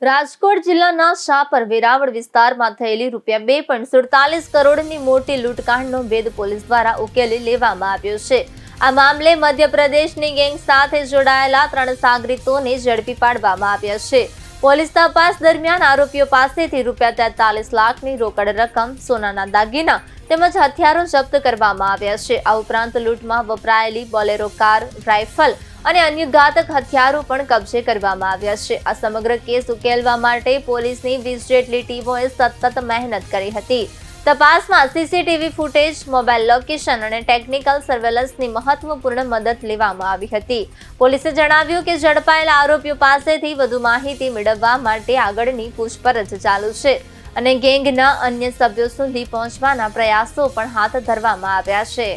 રાજકોટ જિલ્લાના શાપર વેરાવળ વિસ્તારમાં થયેલી ₹2.47 કરોડની મોટી લૂંટકાંડનો ભેદ પોલીસ દ્વારા ઉકેલી લેવામાં આવ્યો છે। આ મામલે મધ્યપ્રદેશની ગેંગ સાથે જોડાયેલા 3 સાગરીતોને ઝડપી પાડવામાં આવ્યા છે। પોલીસ તપાસ દરમિયાન આરોપીઓ પાસેથી ₹43 લાખની રોકડ રકમ, સોનાના દાગીના તેમજ હથિયારો જપ્ત કરવામાં આવ્યા છે। આ ઉપરાંત લૂંટમાં વપરાયેલી બોલેરો કાર, રાઇફલ અને અન્ય ઘાતક હથિયારો પણ કબજે કરવામાં આવ્યા છે। આ સમગ્ર કેસ ઉકેલવા માટે પોલીસની 20 જેટલી ટીમોએ સતત મહેનત કરી હતી। તપાસમાં સીસીટીવી ફૂટેજ, મોબાઈલ લોકેશન અને ટેકનિકલ સર્વેલન્સની મહત્વપૂર્ણ મદદ લેવામાં આવી હતી। પોલીસે જણાવ્યું કે ઝડપાયેલા આરોપીઓ પાસેથી વધુ માહિતી મેળવવા માટે આગળની પૂછપરછ ચાલુ છે અને ગેંગના અન્ય સભ્યો સુધી પહોંચવાના પ્રયાસો પણ હાથ ધરવામાં આવ્યા છે।